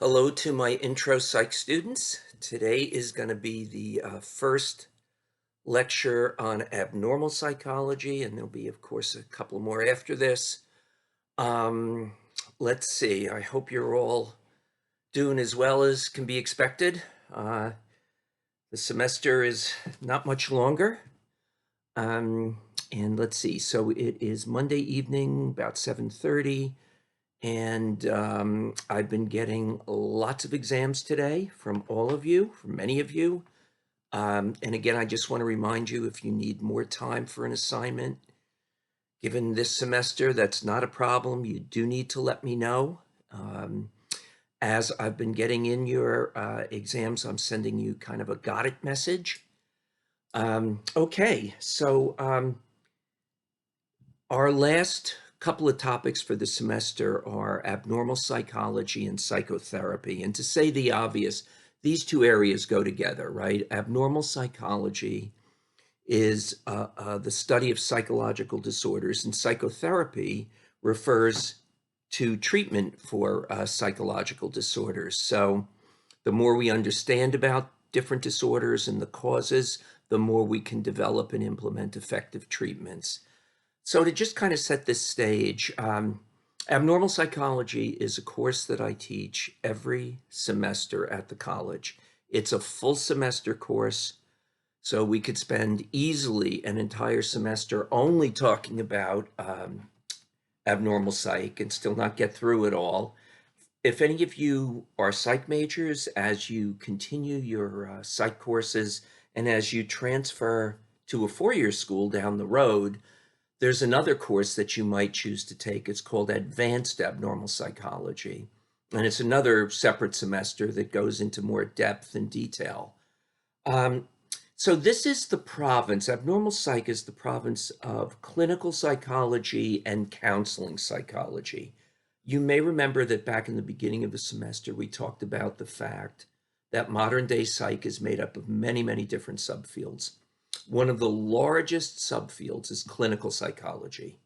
Hello to my intro psych students. Today is going to be the first lecture on abnormal psychology, and there'll be, of course, a couple more after this. Um, let's see. I hope you're all doing as well as can be expected. The semester is not much longer. Um, and let's see. So it is Monday evening, about 7:30. And I've been getting lots of exams today from all of you, from many of you. And again, I just want to remind you, if you need more time for an assignment, given this semester, that's not a problem. You do need to let me know. As I've been getting in your exams, I'm sending you kind of a got it message. Okay, so our last couple of topics for the semester are abnormal psychology and psychotherapy. And to say the obvious, these two areas go together, right? Abnormal psychology is the study of psychological disorders, and psychotherapy refers to treatment for psychological disorders. So the more we understand about different disorders and the causes, the more we can develop and implement effective treatments. So to just kind of set this stage, abnormal psychology is a course that I teach every semester at the college. It's a full semester course, so we could spend easily an entire semester only talking about abnormal psych and still not get through it all. If any of you are psych majors, as you continue your psych courses and as you transfer to a four-year school down the road, there's another course that you might choose to take. It's called Advanced Abnormal Psychology. And it's another separate semester that goes into more depth and detail. So this is the province, abnormal psych is the province of clinical psychology and counseling psychology. You may remember that back in the beginning of the semester, we talked about the fact that modern day psych is made up of many, many different subfields. One of the largest subfields is clinical psychology,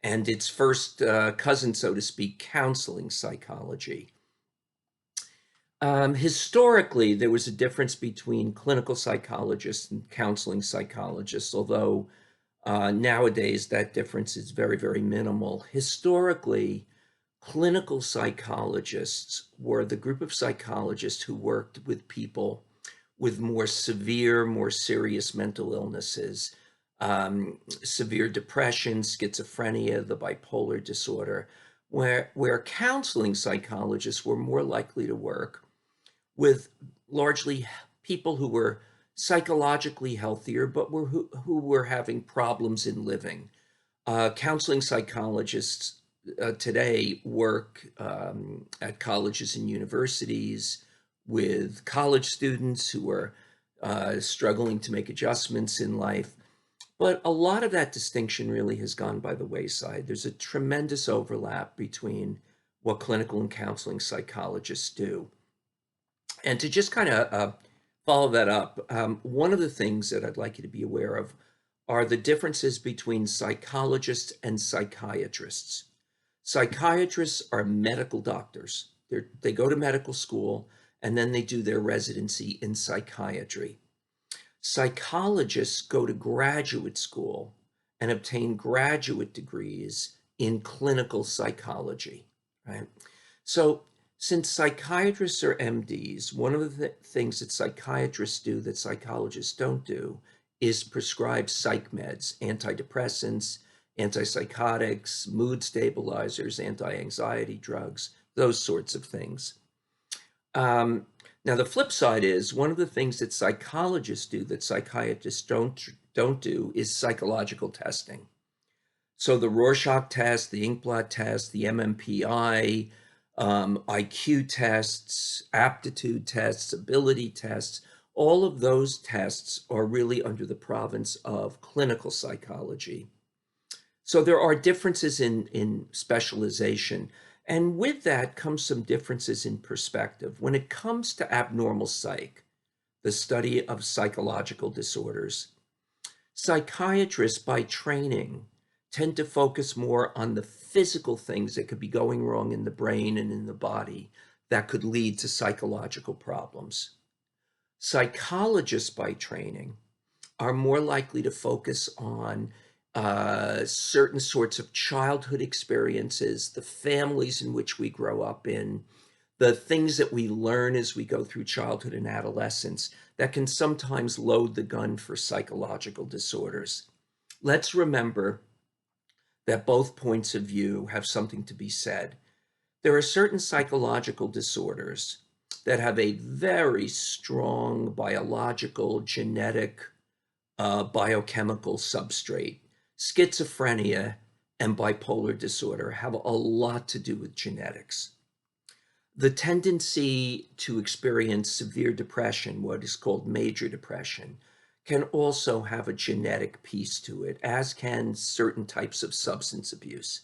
and its first cousin, so to speak, counseling psychology. Historically, there was a difference between clinical psychologists and counseling psychologists, although nowadays that difference is very, very minimal. Historically, clinical psychologists were the group of psychologists who worked with people with more severe, more serious mental illnesses, severe depression, schizophrenia, the bipolar disorder, where counseling psychologists were more likely to work with largely people who were psychologically healthier, but who were having problems in living. Counseling psychologists today work at colleges and universities with college students who are struggling to make adjustments in life. But a lot of that distinction really has gone by the wayside. There's a tremendous overlap between what clinical and counseling psychologists do. And to just kind of follow that up, one of the things that I'd like you to be aware of are the differences between psychologists and psychiatrists. Psychiatrists are medical doctors. They go to medical school and then they do their residency in psychiatry. Psychologists go to graduate school and obtain graduate degrees in clinical psychology, right? So since psychiatrists are MDs, one of the things that psychiatrists do that psychologists don't do is prescribe psych meds, antidepressants, antipsychotics, mood stabilizers, anti-anxiety drugs, those sorts of things. Now, the flip side is one of the things that psychologists do that psychiatrists don't do is psychological testing. So the Rorschach test, the Inkblot test, the MMPI, IQ tests, aptitude tests, ability tests, all of those tests are really under the province of clinical psychology. So there are differences in specialization. And with that comes some differences in perspective. When it comes to abnormal psych, the study of psychological disorders, psychiatrists by training tend to focus more on the physical things that could be going wrong in the brain and in the body that could lead to psychological problems. Psychologists by training are more likely to focus on certain sorts of childhood experiences, the families in which we grow up in, the things that we learn as we go through childhood and adolescence that can sometimes load the gun for psychological disorders. Let's remember that both points of view have something to be said. There are certain psychological disorders that have a very strong biological, genetic, biochemical substrate. Schizophrenia and bipolar disorder have a lot to do with genetics. The tendency to experience severe depression, what is called major depression, can also have a genetic piece to it, as can certain types of substance abuse.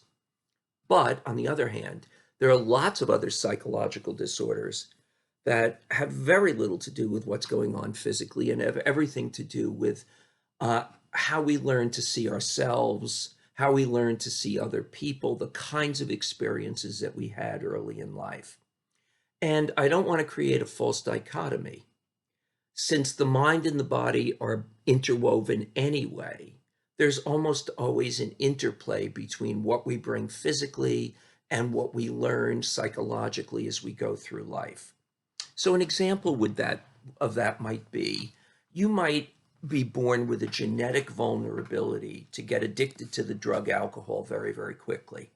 But on the other hand, there are lots of other psychological disorders that have very little to do with what's going on physically and have everything to do with how we learn to see ourselves, how we learn to see other people, the kinds of experiences that we had early in life. And I don't want to create a false dichotomy. Since the mind and the body are interwoven anyway, there's almost always an interplay between what we bring physically and what we learn psychologically as we go through life. So an example of that might be, you might be born with a genetic vulnerability to get addicted to the drug alcohol very, very quickly.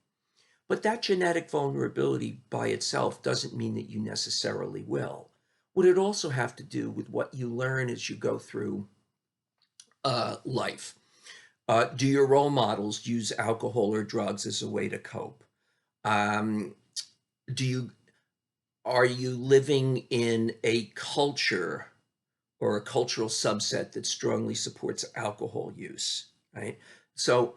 But that genetic vulnerability by itself doesn't mean that you necessarily will. Would it also have to do with what you learn as you go through life? Do your role models use alcohol or drugs as a way to cope? Um, are you living in a culture or a cultural subset that strongly supports alcohol use, right? So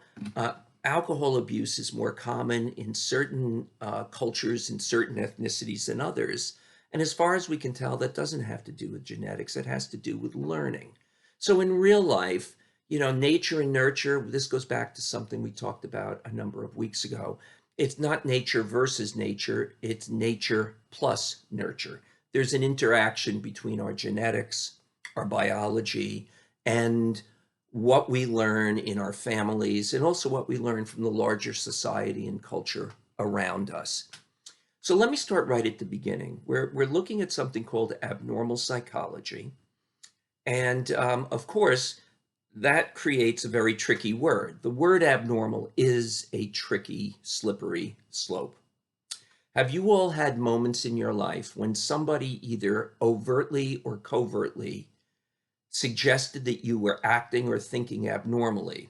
alcohol abuse is more common in certain cultures and certain ethnicities than others. And as far as we can tell, that doesn't have to do with genetics. It has to do with learning. So in real life, nature and nurture, this goes back to something we talked about a number of weeks ago. It's not nature versus nature, it's nature plus nurture. There's an interaction between our genetics, our biology, and what we learn in our families, and also what we learn from the larger society and culture around us. So let me start right at the beginning. We're looking at something called abnormal psychology. And of course, that creates a very tricky word. The word abnormal is a tricky, slippery slope. Have you all had moments in your life when somebody either overtly or covertly suggested that you were acting or thinking abnormally?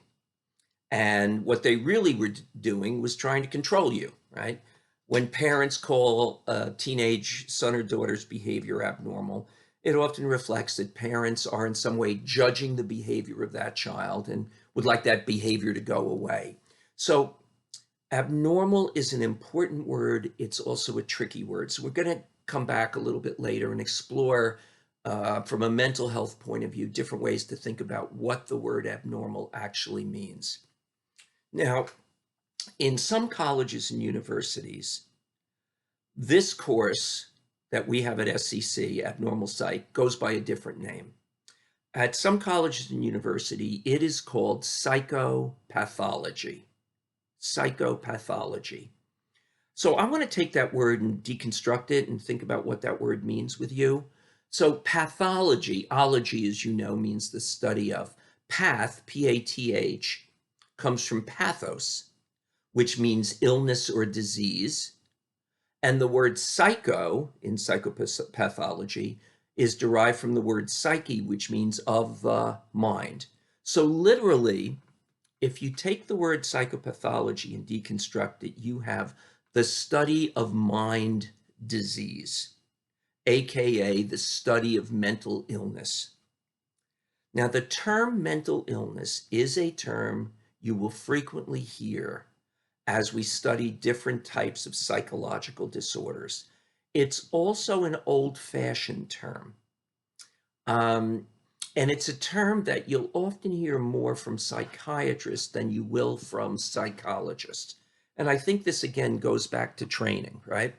And what they really were doing was trying to control you, right? When parents call a teenage son or daughter's behavior abnormal, it often reflects that parents are in some way judging the behavior of that child and would like that behavior to go away. So abnormal is an important word. It's also a tricky word. So we're going to come back a little bit later and explore from a mental health point of view, different ways to think about what the word abnormal actually means. Now, in some colleges and universities, this course that we have at SCC, Abnormal Psych, goes by a different name. At some colleges and university, it is called psychopathology. Psychopathology. So I want to take that word and deconstruct it and think about what that word means with you. So pathology, ology, as you know, means the study of. Path, P-A-T-H, comes from pathos, which means illness or disease. And the word psycho in psychopathology is derived from the word psyche, which means of the mind. So literally, if you take the word psychopathology and deconstruct it, you have the study of mind disease, aka the study of mental illness. Now, the term mental illness is a term you will frequently hear as we study different types of psychological disorders. It's also an old-fashioned term. And it's a term that you'll often hear more from psychiatrists than you will from psychologists. And I think this, again, goes back to training, right?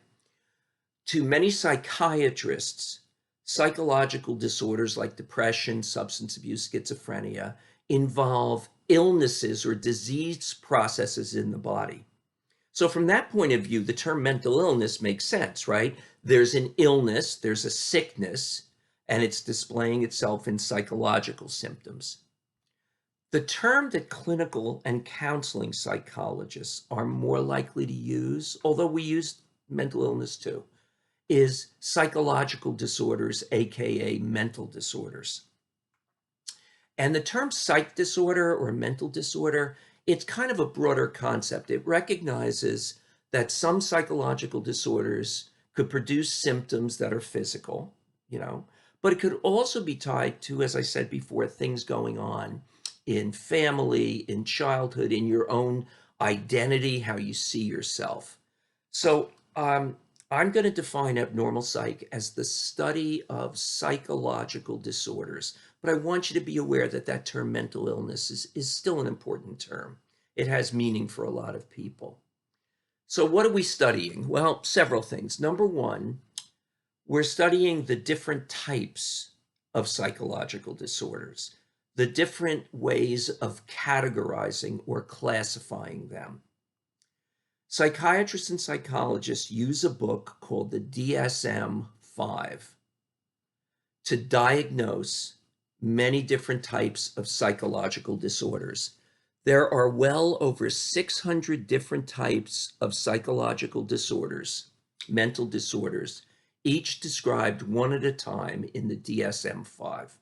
To many psychiatrists, psychological disorders like depression, substance abuse, schizophrenia involve illnesses or disease processes in the body. So from that point of view, the term mental illness makes sense, right? There's an illness, there's a sickness, and it's displaying itself in psychological symptoms. The term that clinical and counseling psychologists are more likely to use, although we use mental illness too, is psychological disorders, aka mental disorders. And the term psych disorder or mental disorder, it's kind of a broader concept. It recognizes that some psychological disorders could produce symptoms that are physical, but it could also be tied to, as I said before, things going on in family, in childhood, in your own identity, how you see yourself. So I'm going to define abnormal psych as the study of psychological disorders. But I want you to be aware that that term mental illness is still an important term. It has meaning for a lot of people. So what are we studying? Well, several things. Number one, we're studying the different types of psychological disorders, the different ways of categorizing or classifying them. Psychiatrists and psychologists use a book called the DSM-5 to diagnose many different types of psychological disorders. There are well over 600 different types of psychological disorders, mental disorders, each described one at a time in the DSM-5.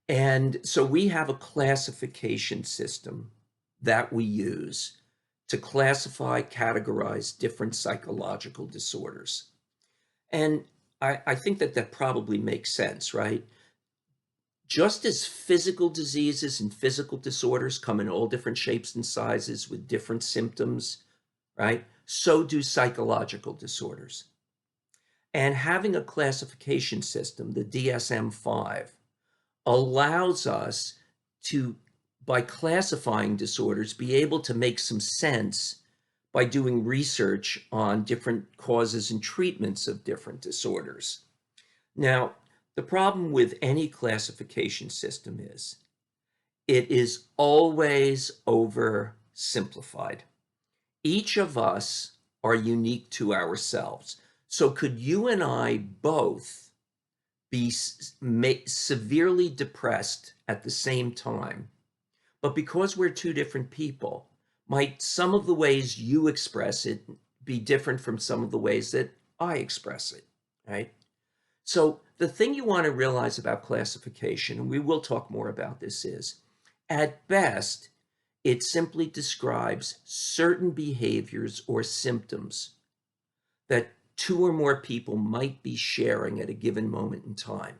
And so we have a classification system that we use to classify, categorize different psychological disorders. And I think that probably makes sense, right? Just as physical diseases and physical disorders come in all different shapes and sizes with different symptoms, right? So do psychological disorders. And having a classification system, the DSM-5, allows us to, by classifying disorders, be able to make some sense by doing research on different causes and treatments of different disorders. Now, the problem with any classification system is it is always oversimplified. Each of us are unique to ourselves. So could you and I both be severely depressed at the same time? But because we're two different people, might some of the ways you express it be different from some of the ways that I express it, right? So the thing you want to realize about classification, and we will talk more about this, is at best, it simply describes certain behaviors or symptoms that two or more people might be sharing at a given moment in time.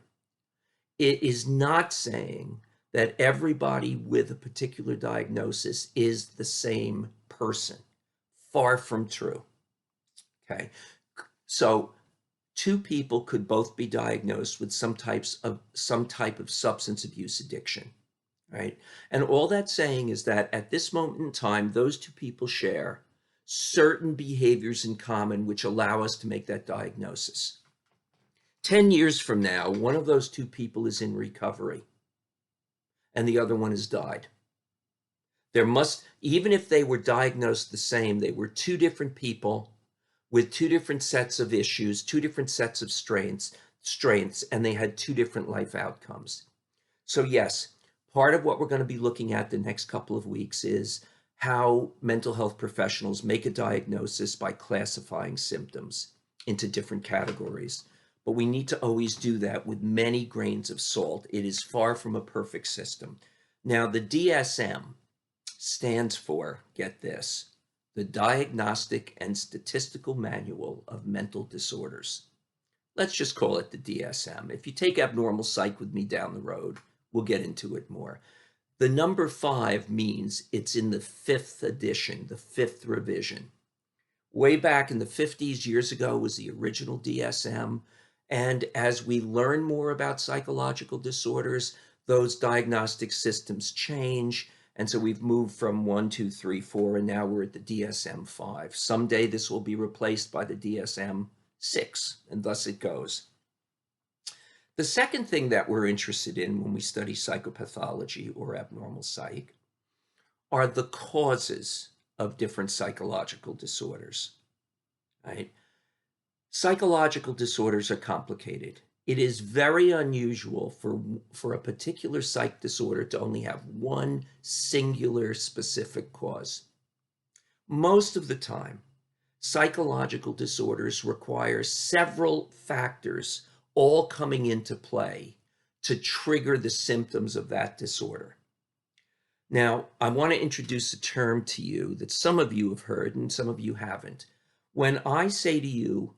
It is not saying that everybody with a particular diagnosis is the same person. Far from true. Okay, so two people could both be diagnosed with some type of substance abuse addiction, right? And all that's saying is that at this moment in time, those two people share certain behaviors in common which allow us to make that diagnosis. 10 years from now, one of those two people is in recovery and the other one has died. There must, even if they were diagnosed the same, they were two different people with two different sets of issues, two different sets of strengths, and they had two different life outcomes. So yes, part of what we're going to be looking at the next couple of weeks is how mental health professionals make a diagnosis by classifying symptoms into different categories. But we need to always do that with many grains of salt. It is far from a perfect system. Now, the DSM stands for, get this, the Diagnostic and Statistical Manual of Mental Disorders. Let's just call it the DSM. If you take abnormal psych with me down the road, we'll get into it more. The number 5 means it's in the 5th edition, the 5th revision. Way back in the 50s, years ago, was the original DSM. And as we learn more about psychological disorders, those diagnostic systems change And so we've moved from 1, 2, 3, 4, and now we're at the DSM-5. Someday this will be replaced by the DSM-6, and thus it goes. The second thing that we're interested in when we study psychopathology or abnormal psych are the causes of different psychological disorders, right? Psychological disorders are complicated. It is very unusual for a particular psych disorder to only have one singular specific cause. Most of the time, psychological disorders require several factors all coming into play to trigger the symptoms of that disorder. Now, I want to introduce a term to you that some of you have heard and some of you haven't. When I say to you,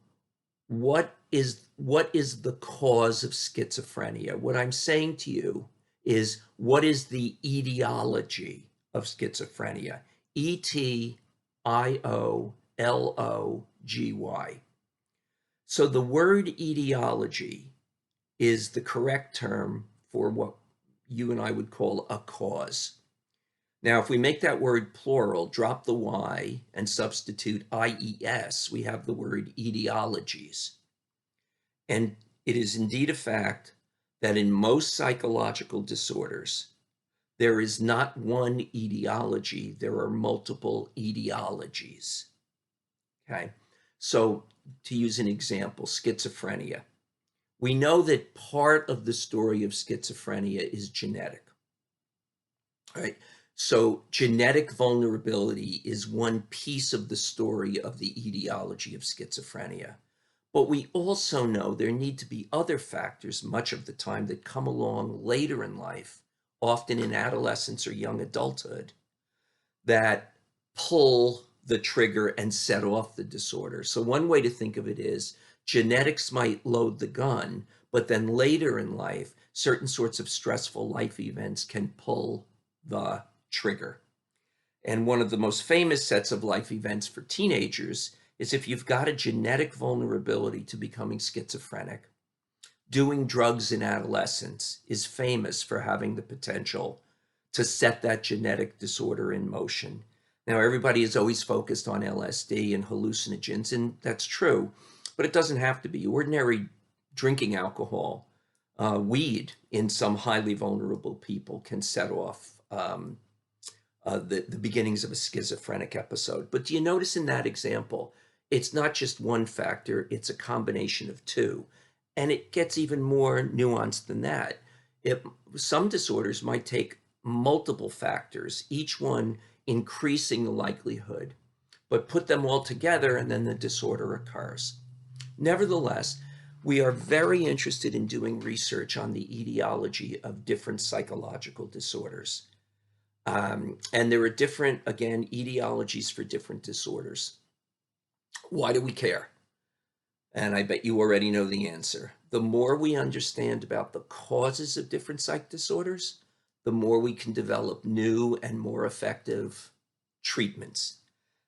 what is the cause of schizophrenia? What I'm saying to you is, what is the etiology of schizophrenia? Etiology. So the word etiology is the correct term for what you and I would call a cause. Now, if we make that word plural, drop the Y and substitute IES, we have the word etiologies. And it is indeed a fact that in most psychological disorders, there is not one etiology, there are multiple etiologies. Okay, so to use an example, schizophrenia. We know that part of the story of schizophrenia is genetic, right? So genetic vulnerability is one piece of the story of the etiology of schizophrenia. But we also know there need to be other factors much of the time that come along later in life, often in adolescence or young adulthood, that pull the trigger and set off the disorder. So one way to think of it is genetics might load the gun, but then later in life, certain sorts of stressful life events can pull the trigger. And one of the most famous sets of life events for teenagers is if you've got a genetic vulnerability to becoming schizophrenic. Doing drugs in adolescence is famous for having the potential to set that genetic disorder in motion. Now, everybody is always focused on LSD and hallucinogens, and that's true, but it doesn't have to be. Ordinary drinking alcohol, weed in some highly vulnerable people can set off the beginnings of a schizophrenic episode. But do you notice in that example, it's not just one factor, it's a combination of two. And it gets even more nuanced than that. Some disorders might take multiple factors, each one increasing the likelihood, but put them all together and then the disorder occurs. Nevertheless, we are very interested in doing research on the etiology of different psychological disorders. And there are different, again, etiologies for different disorders. Why do we care? And I bet you already know the answer. The more we understand about the causes of different psych disorders, the more we can develop new and more effective treatments.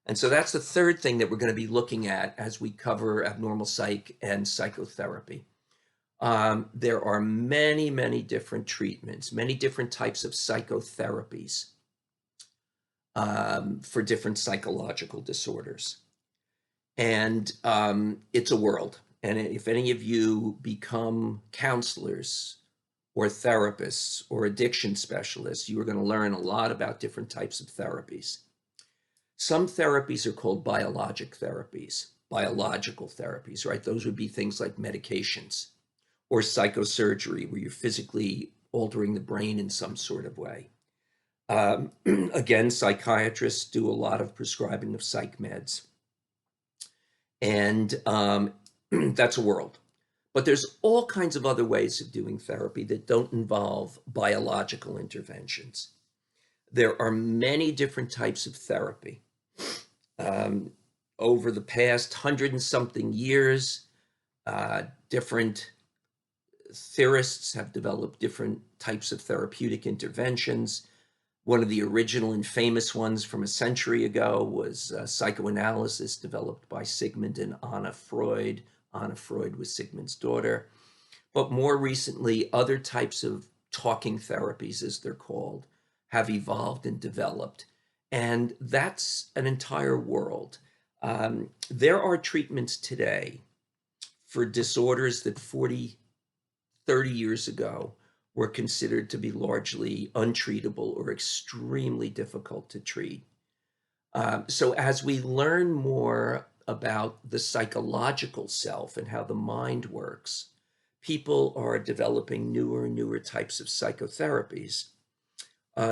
And so that's the third thing that we're going to be looking at as we cover abnormal psych and psychotherapy. There are many, many different treatments, many different types of psychotherapies for different psychological disorders. And it's a world. And if any of you become counselors or therapists or addiction specialists, you are going to learn a lot about different types of therapies. Some therapies are called biological therapies, right? Those would be things like medications or psychosurgery, where you're physically altering the brain in some sort of way. Again, psychiatrists do a lot of prescribing of psych meds. And that's a world. But there's all kinds of other ways of doing therapy that don't involve biological interventions. There are many different types of therapy. Over the past 100 and something years, different theorists have developed different types of therapeutic interventions. One of the original and famous ones from a century ago was psychoanalysis, developed by Sigmund and Anna Freud. Anna Freud was Sigmund's daughter. But more recently, other types of talking therapies, as they're called, have evolved and developed. And that's an entire world. There are treatments today for disorders that 40, 30 years ago were considered to be largely untreatable or extremely difficult to treat. So as we learn more about the psychological self and how the mind works, people are developing newer and newer types of psychotherapies,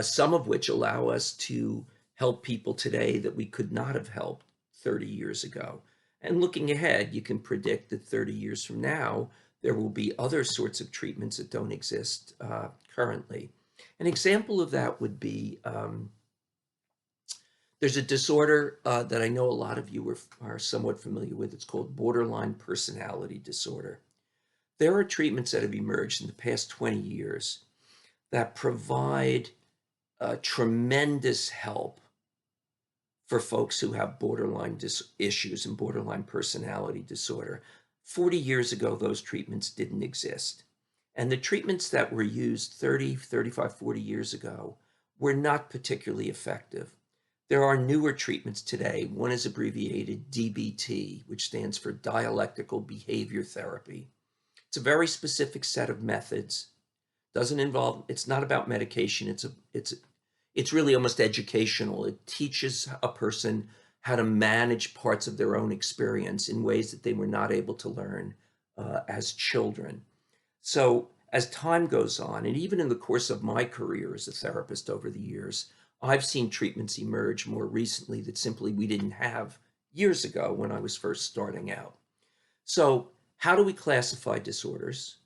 some of which allow us to help people today that we could not have helped 30 years ago. And looking ahead, you can predict that 30 years from now, there will be other sorts of treatments that don't exist currently. An example of that would be there's a disorder that I know a lot of you are somewhat familiar with. It's called borderline personality disorder. There are treatments that have emerged in the past 20 years that provide tremendous help for folks who have borderline issues and borderline personality disorder. 40 years ago, those treatments didn't exist. And the treatments that were used 30, 35, 40 years ago were not particularly effective. There are newer treatments today. One is abbreviated DBT, which stands for dialectical behavior therapy. It's a very specific set of methods. It's not about medication. It's really almost educational. It teaches a person how to manage parts of their own experience in ways that they were not able to learn as children. So as time goes on, and even in the course of my career as a therapist over the years, I've seen treatments emerge more recently that simply we didn't have years ago when I was first starting out. So how do we classify disorders?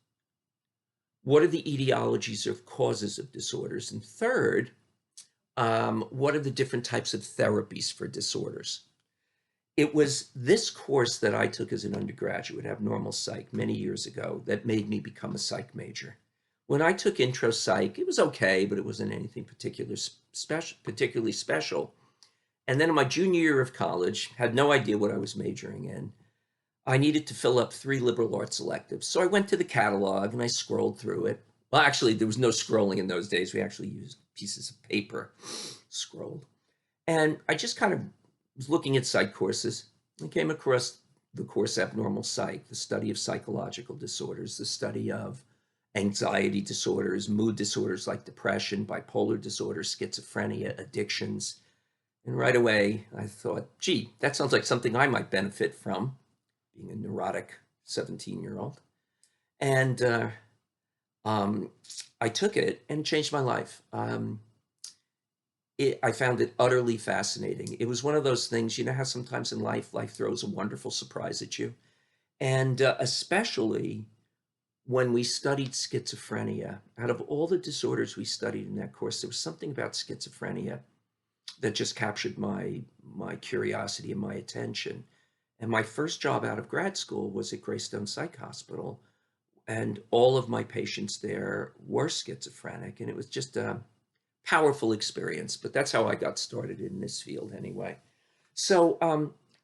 What are the etiologies or causes of disorders? And third, what are the different types of therapies for disorders? It was this course that I took as an undergraduate, Abnormal Psych, many years ago, that made me become a psych major. When I took intro psych, it was okay, but it wasn't anything particularly special. And then in my junior year of college, had no idea what I was majoring in. I needed to fill up 3 liberal arts electives. So I went to the catalog and I scrolled through it. Well, actually, there was no scrolling in those days. We actually used pieces of paper, scrolled. And I just kind of was looking at psych courses and came across the course Abnormal Psych, the study of psychological disorders, the study of anxiety disorders, mood disorders like depression, bipolar disorder, schizophrenia, addictions. And right away, I thought, gee, that sounds like something I might benefit from, being a neurotic 17-year-old. And I took it and it changed my life. I found it utterly fascinating. It was one of those things, you know how sometimes in life throws a wonderful surprise at you? And especially when we studied schizophrenia, out of all the disorders we studied in that course, there was something about schizophrenia that just captured my curiosity and my attention. And my first job out of grad school was at Greystone Psych Hospital, and all of my patients there were schizophrenic, and it was just a powerful experience. But that's how I got started in this field anyway. So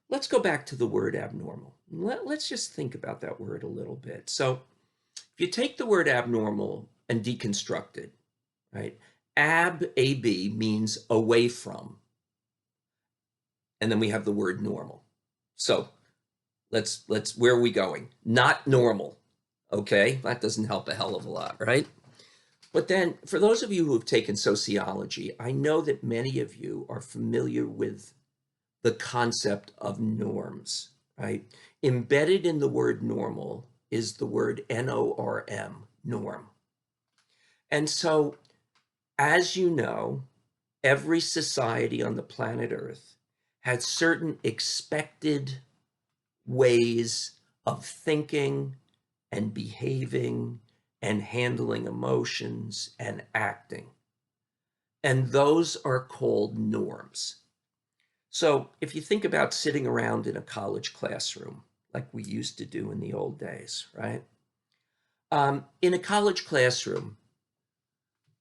let's go back to the word abnormal. Let's just think about that word a little bit. So if you take the word abnormal and deconstruct it, right? AB means away from. And then we have the word normal. So let's where are we going? Not normal. Okay, that doesn't help a hell of a lot, right? But then for those of you who have taken sociology, I know that many of you are familiar with the concept of norms, right? Embedded in the word normal is the word NORM, norm. And so, as you know, every society on the planet Earth had certain expected ways of thinking and behaving and handling emotions and acting. And those are called norms. So if you think about sitting around in a college classroom, like we used to do in the old days, right? In a college classroom,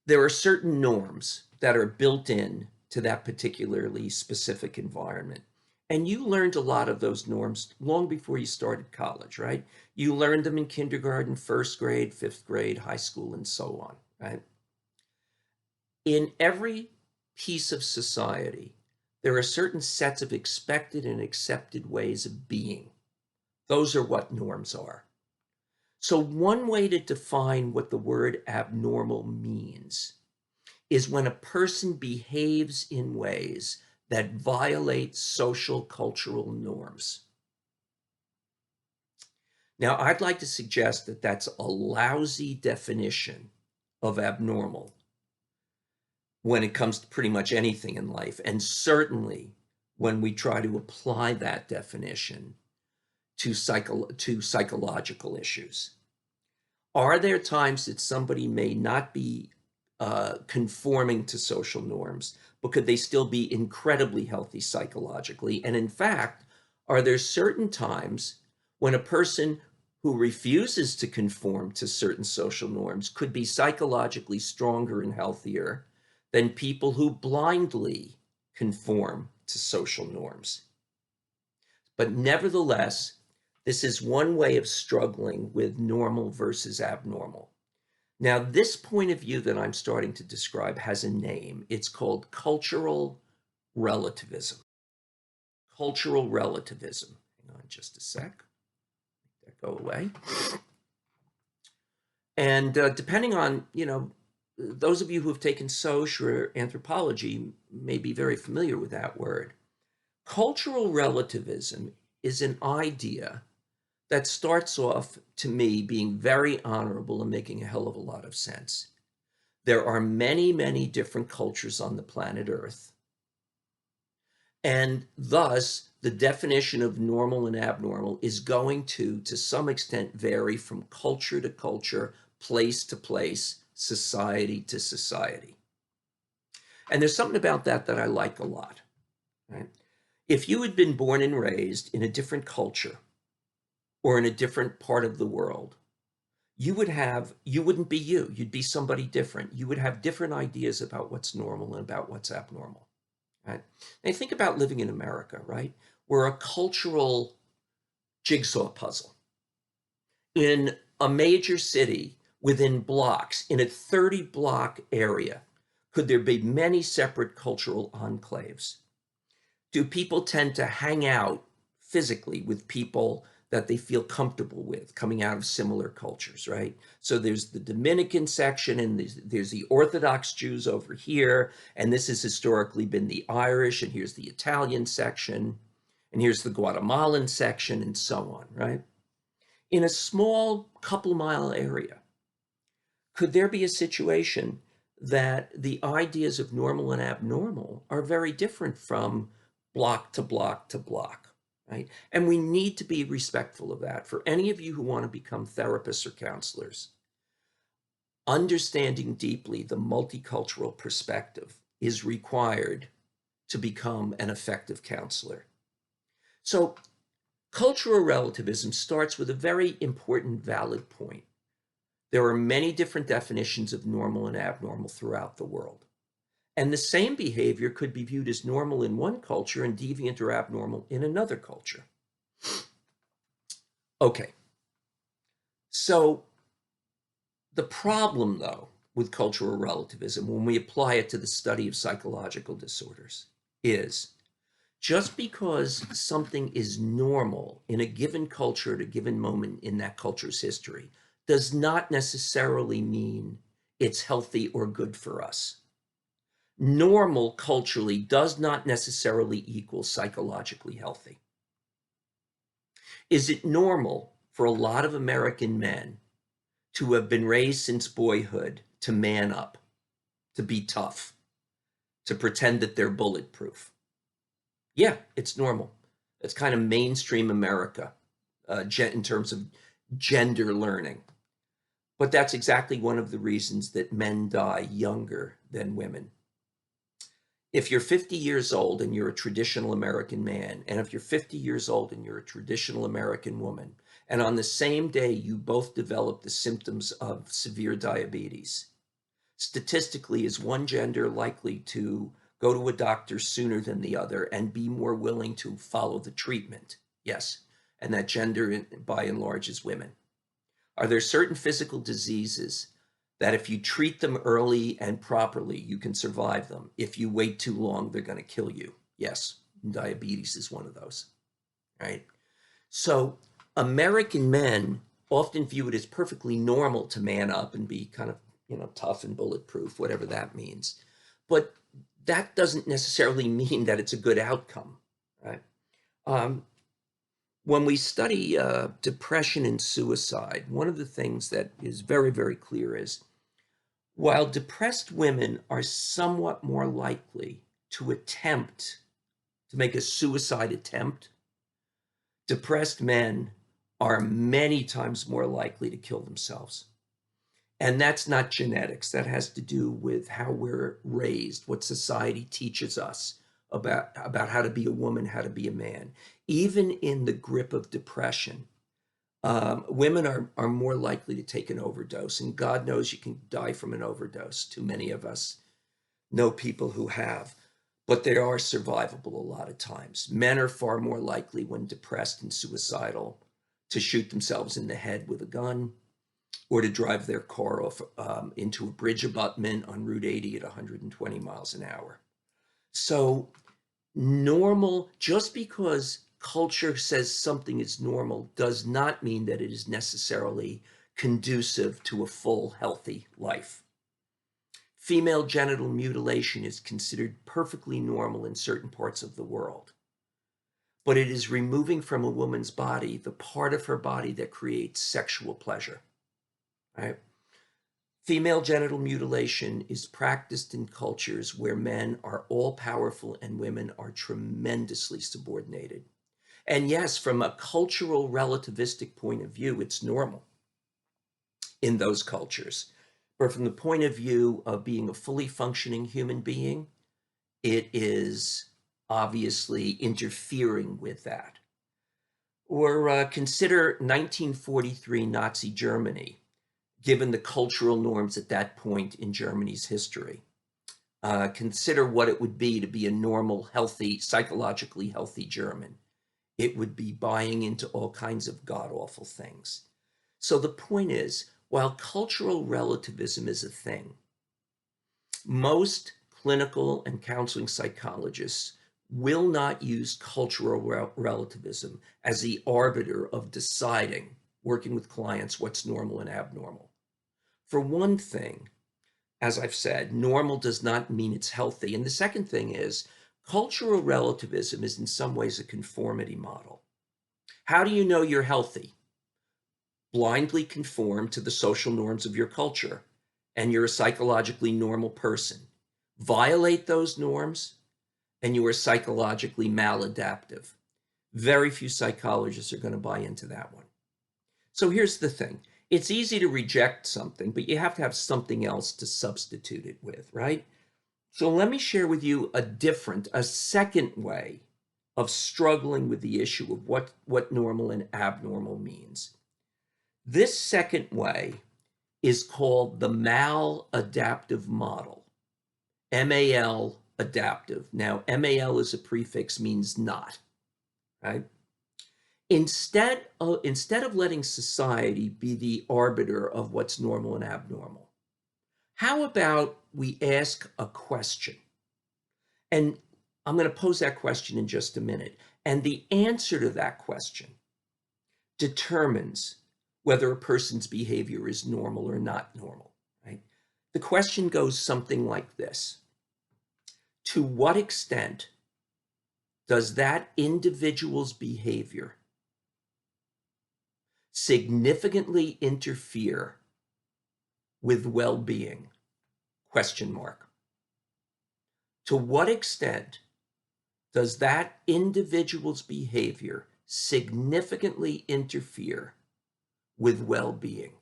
there are certain norms that are built in to that particularly specific environment. And you learned a lot of those norms long before you started college, right? You learned them in kindergarten, first grade, fifth grade, high school, and so on, right? In every piece of society, there are certain sets of expected and accepted ways of being. Those are what norms are. So one way to define what the word abnormal means is when a person behaves in ways that violate social cultural norms. Now, I'd like to suggest that that's a lousy definition of abnormal when it comes to pretty much anything in life, and certainly when we try to apply that definition to psychological issues. Are there times that somebody may not be conforming to social norms, but could they still be incredibly healthy psychologically? And in fact, are there certain times when a person who refuses to conform to certain social norms could be psychologically stronger and healthier than people who blindly conform to social norms? But nevertheless, this is one way of struggling with normal versus abnormal. Now, this point of view that I'm starting to describe has a name. It's called cultural relativism. Cultural relativism. Hang on just a sec. Make that go away. And depending on, those of you who have taken Soc or anthropology may be very familiar with that word. Cultural relativism is an idea that starts off, to me, being very honorable and making a hell of a lot of sense. There are many, many different cultures on the planet Earth. And thus, the definition of normal and abnormal is going to some extent, vary from culture to culture, place to place, society to society. And there's something about that that I like a lot. Right? If you had been born and raised in a different culture or in a different part of the world, you wouldn't be you. You'd be somebody different. You would have different ideas about what's normal and about what's abnormal. Right? Now think about living in America, right? We're a cultural jigsaw puzzle. In a major city, within blocks, in a 30-block area, could there be many separate cultural enclaves? Do people tend to hang out physically with people that they feel comfortable with coming out of similar cultures, right? So there's the Dominican section and there's the Orthodox Jews over here, and this has historically been the Irish, and here's the Italian section, and here's the Guatemalan section, and so on, right? In a small couple-mile area, could there be a situation that the ideas of normal and abnormal are very different from block to block to block? Right? And we need to be respectful of that. For any of you who want to become therapists or counselors, understanding deeply the multicultural perspective is required to become an effective counselor. So cultural relativism starts with a very important, valid point. There are many different definitions of normal and abnormal throughout the world. And the same behavior could be viewed as normal in one culture and deviant or abnormal in another culture. Okay. So the problem, though, with cultural relativism, when we apply it to the study of psychological disorders, is just because something is normal in a given culture at a given moment in that culture's history does not necessarily mean it's healthy or good for us. Normal culturally does not necessarily equal psychologically healthy. Is it normal for a lot of American men to have been raised since boyhood to man up, to be tough, to pretend that they're bulletproof? Yeah, it's normal. It's kind of mainstream America in terms of gender learning. But that's exactly one of the reasons that men die younger than women. If you're 50 years old and you're a traditional American man, and if you're 50 years old and you're a traditional American woman, and on the same day you both develop the symptoms of severe diabetes, statistically, is one gender likely to go to a doctor sooner than the other and be more willing to follow the treatment? Yes. And that gender, by and large, is women. Are there certain physical diseases that if you treat them early and properly, you can survive them. If you wait too long, they're going to kill you. Yes, diabetes is one of those, right? So American men often view it as perfectly normal to man up and be kind of, tough and bulletproof, whatever that means. But that doesn't necessarily mean that it's a good outcome, right? Um, when we study depression and suicide, one of the things that is very, very clear is while depressed women are somewhat more likely to attempt to make a suicide attempt, depressed men are many times more likely to kill themselves. And that's not genetics. That has to do with how we're raised, what society teaches us about how to be a woman, how to be a man. Even in the grip of depression, women are more likely to take an overdose. And God knows you can die from an overdose. Too many of us know people who have. But they are survivable a lot of times. Men are far more likely when depressed and suicidal to shoot themselves in the head with a gun or to drive their car off into a bridge abutment on Route 80 at 120 miles an hour. So normal, just because culture says something is normal does not mean that it is necessarily conducive to a full, healthy life. Female genital mutilation is considered perfectly normal in certain parts of the world, but it is removing from a woman's body the part of her body that creates sexual pleasure, right? Female genital mutilation is practiced in cultures where men are all powerful and women are tremendously subordinated. And yes, from a cultural relativistic point of view, it's normal in those cultures. But from the point of view of being a fully functioning human being, it is obviously interfering with that. Or consider 1943 Nazi Germany, given the cultural norms at that point in Germany's history. Consider what it would be to be a normal, healthy, psychologically healthy German. It would be buying into all kinds of god-awful things. So the point is, while cultural relativism is a thing, most clinical and counseling psychologists will not use cultural relativism as the arbiter of deciding, working with clients, what's normal and abnormal. For one thing, as I've said, normal does not mean it's healthy. And the second thing is, cultural relativism is in some ways a conformity model. How do you know you're healthy? Blindly conform to the social norms of your culture, and you're a psychologically normal person. Violate those norms, and you are psychologically maladaptive. Very few psychologists are going to buy into that one. So here's the thing. It's easy to reject something, but you have to have something else to substitute it with, right? So let me share with you a second way of struggling with the issue of what normal and abnormal means. This second way is called the maladaptive model, MAL adaptive. Now, MAL as a prefix means not, right? Instead of letting society be the arbiter of what's normal and abnormal, how about we ask a question? And I'm going to pose that question in just a minute. And the answer to that question determines whether a person's behavior is normal or not normal, right? The question goes something like this. To what extent does that individual's behavior significantly interfere with well-being? Question mark. To what extent does that individual's behavior significantly interfere with well-being?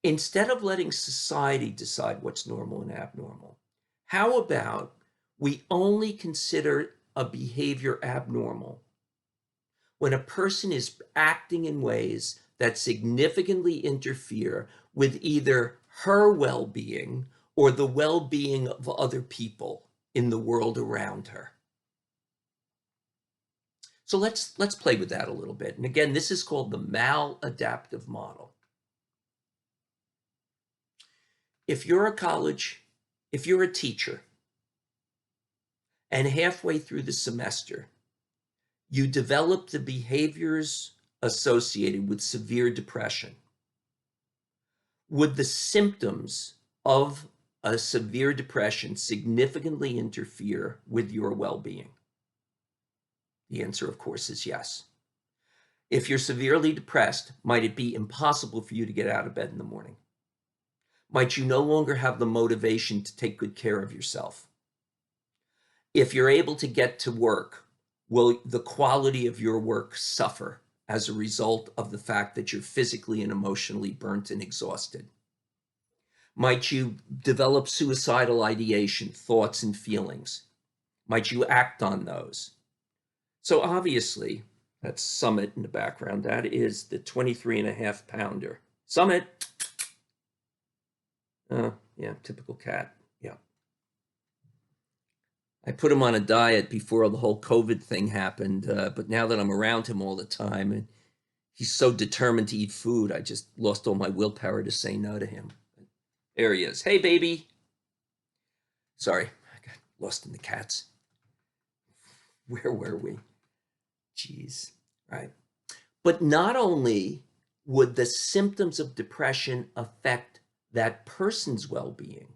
Instead of letting society decide what's normal and abnormal, how about we only consider a behavior abnormal when a person is acting in ways that significantly interfere with either her well-being or the well-being of other people in the world around her. So let's play with that a little bit. And again, this is called the maladaptive model. if you're a teacher, and halfway through the semester, you develop the behaviors associated with severe depression, would the symptoms of a severe depression significantly interfere with your well-being? The answer, of course, is yes. If you're severely depressed, might it be impossible for you to get out of bed in the morning? Might you no longer have the motivation to take good care of yourself? If you're able to get to work, will the quality of your work suffer as a result of the fact that you're physically and emotionally burnt and exhausted? Might you develop suicidal ideation, thoughts, and feelings? Might you act on those? So obviously, that's Summit in the background. That is the 23.5-pounder. Summit! Yeah, typical cat. Yeah. I put him on a diet before the whole COVID thing happened, but now that I'm around him all the time, and he's so determined to eat food, I just lost all my willpower to say no to him. There he is. Hey, baby. Sorry, I got lost in the cats. Where were we? Jeez. Right. But not only would the symptoms of depression affect that person's well-being,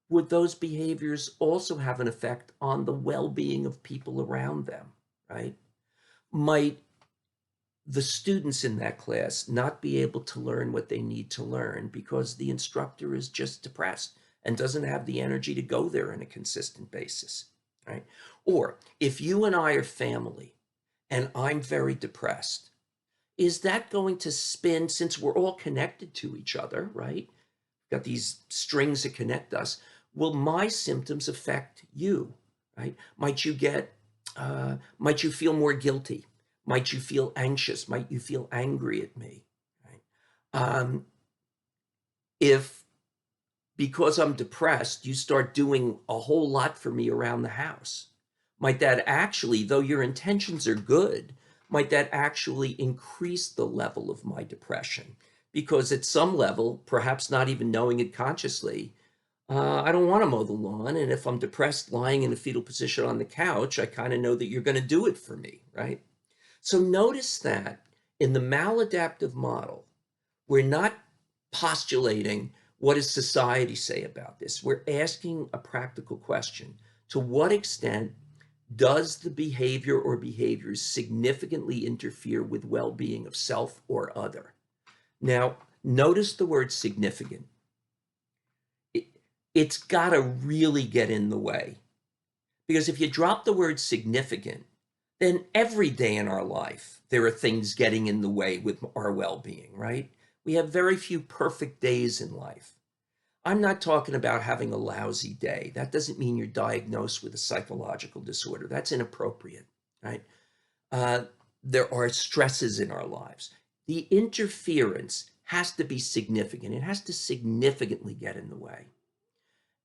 would those behaviors also have an effect on the well-being of people around them, right? Might the students in that class not be able to learn what they need to learn because the instructor is just depressed and doesn't have the energy to go there on a consistent basis, right? Or if you and I are family and I'm very depressed, is that going to spin, since we're all connected to each other, right? Got these strings that connect us. Will my symptoms affect you, right? Might you feel more guilty? Might you feel anxious? Might you feel angry at me, right? If, because I'm depressed, you start doing a whole lot for me around the house, might that actually, though your intentions are good, might that actually increase the level of my depression? Because at some level, perhaps not even knowing it consciously, I don't want to mow the lawn. And if I'm depressed lying in a fetal position on the couch, I kind of know that you're going to do it for me, right? So notice that in the maladaptive model, we're not postulating what does society say about this. We're asking a practical question. To what extent does the behavior or behaviors significantly interfere with well-being of self or other? Now, notice the word significant. It's got to really get in the way. Because if you drop the word significant, then every day in our life, there are things getting in the way with our well-being, right? We have very few perfect days in life. I'm not talking about having a lousy day. That doesn't mean you're diagnosed with a psychological disorder. That's inappropriate, right? There are stresses in our lives. The interference has to be significant. It has to significantly get in the way.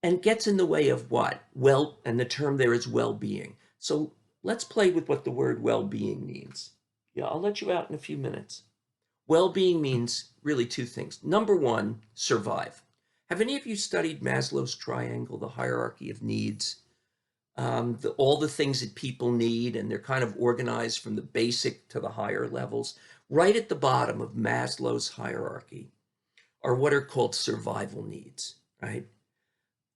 And gets in the way of what? Well, and the term there is well-being. So let's play with what the word well-being means. Yeah, I'll let you out in a few minutes. Well-being means really two things. Number one, survive. Have any of you studied Maslow's triangle, the hierarchy of needs? All the things that people need, and they're kind of organized from the basic to the higher levels. Right at the bottom of Maslow's hierarchy are what are called survival needs, right?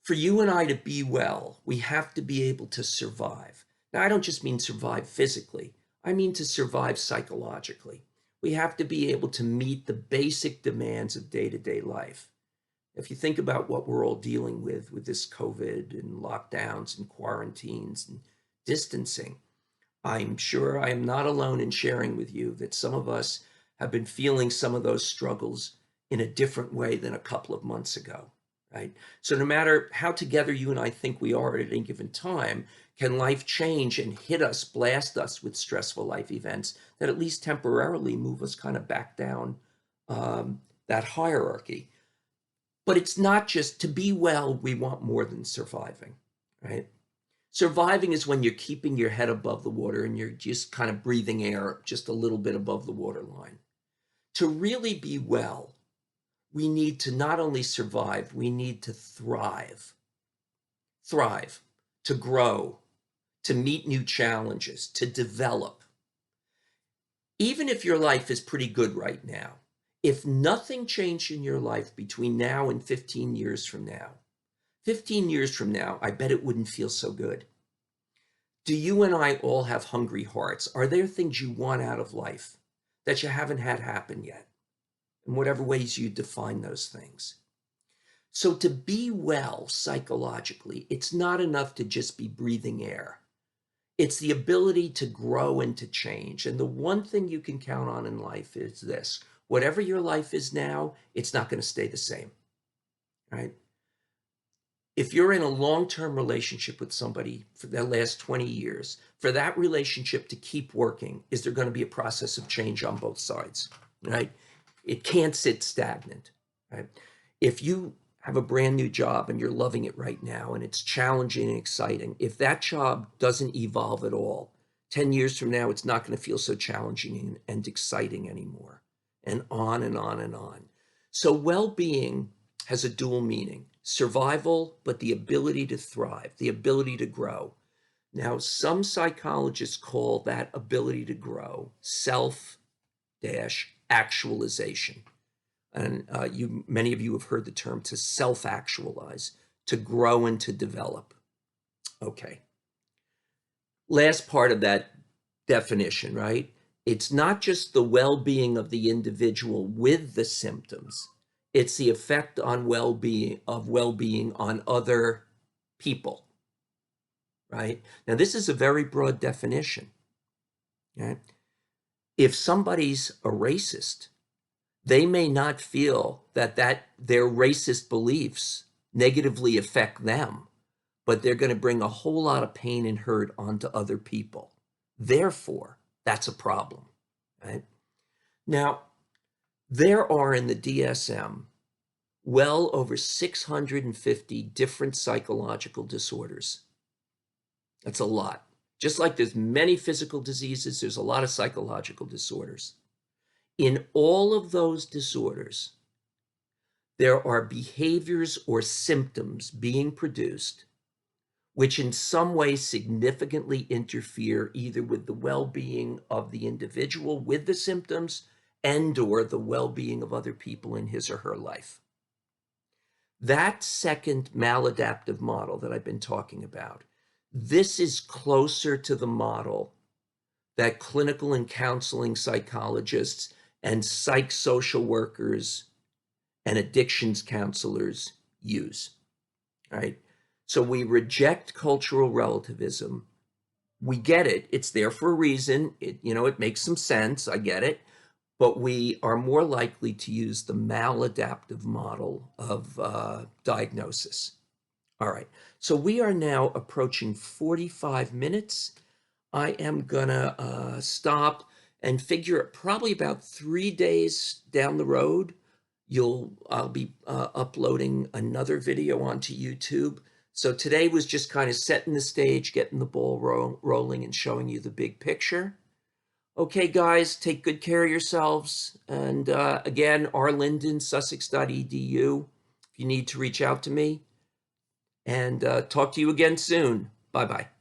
For you and I to be well, we have to be able to survive. Now, I don't just mean survive physically. I mean to survive psychologically. We have to be able to meet the basic demands of day-to-day life. If you think about what we're all dealing with this COVID and lockdowns and quarantines and distancing, I'm sure I am not alone in sharing with you that some of us have been feeling some of those struggles in a different way than a couple of months ago. Right? So no matter how together you and I think we are at any given time, can life change and hit us, blast us with stressful life events that at least temporarily move us kind of back down that hierarchy. But it's not just to be well, we want more than surviving, right? Surviving is when you're keeping your head above the water and you're just kind of breathing air just a little bit above the waterline. To really be well, we need to not only survive, we need to thrive. Thrive, to grow, to meet new challenges, to develop. Even if your life is pretty good right now, if nothing changed in your life between now and 15 years from now, 15 years from now, I bet it wouldn't feel so good. Do you and I all have hungry hearts? Are there things you want out of life that you haven't had happen yet? In whatever ways you define those things. So to be well psychologically, it's not enough to just be breathing air. It's the ability to grow and to change. And the one thing you can count on in life is this: whatever your life is now, it's not going to stay the same, right? If you're in a long-term relationship with somebody for the last 20 years, for that relationship to keep working, is there going to be a process of change on both sides, right? It can't sit stagnant, right? If you have a brand new job and you're loving it right now and it's challenging and exciting, if that job doesn't evolve at all, 10 years from now, it's not going to feel so challenging and exciting anymore, and on and on and on. So well-being has a dual meaning: survival, but the ability to thrive, the ability to grow. Now, some psychologists call that ability to grow self-actualization. And many of you have heard the term to self-actualize, to grow and to develop. Okay. Last part of that definition, right? It's not just the well-being of the individual with the symptoms. It's the effect on well-being on other people, right? Now, this is a very broad definition, right? If somebody's a racist, they may not feel that their racist beliefs negatively affect them, but they're going to bring a whole lot of pain and hurt onto other people. Therefore, that's a problem, right? Now, there are in the DSM well over 650 different psychological disorders. That's a lot. Just like there's many physical diseases, there's a lot of psychological disorders. In all of those disorders, there are behaviors or symptoms being produced which in some way significantly interfere either with the well-being of the individual with the symptoms and/or the well-being of other people in his or her life. That second maladaptive model that I've been talking about, this is closer to the model that clinical and counseling psychologists and psych social workers and addictions counselors use, right? So we reject cultural relativism. We get it. It's there for a reason. It makes some sense. I get it. But we are more likely to use the maladaptive model of diagnosis. All right. So we are now approaching 45 minutes. I am going to stop and figure probably about 3 days down the road, I'll be uploading another video onto YouTube. So today was just kind of setting the stage, getting the ball rolling and showing you the big picture. Okay, guys, take good care of yourselves. And again, rlinden, sussex.edu, if you need to reach out to me. And talk to you again soon. Bye-bye.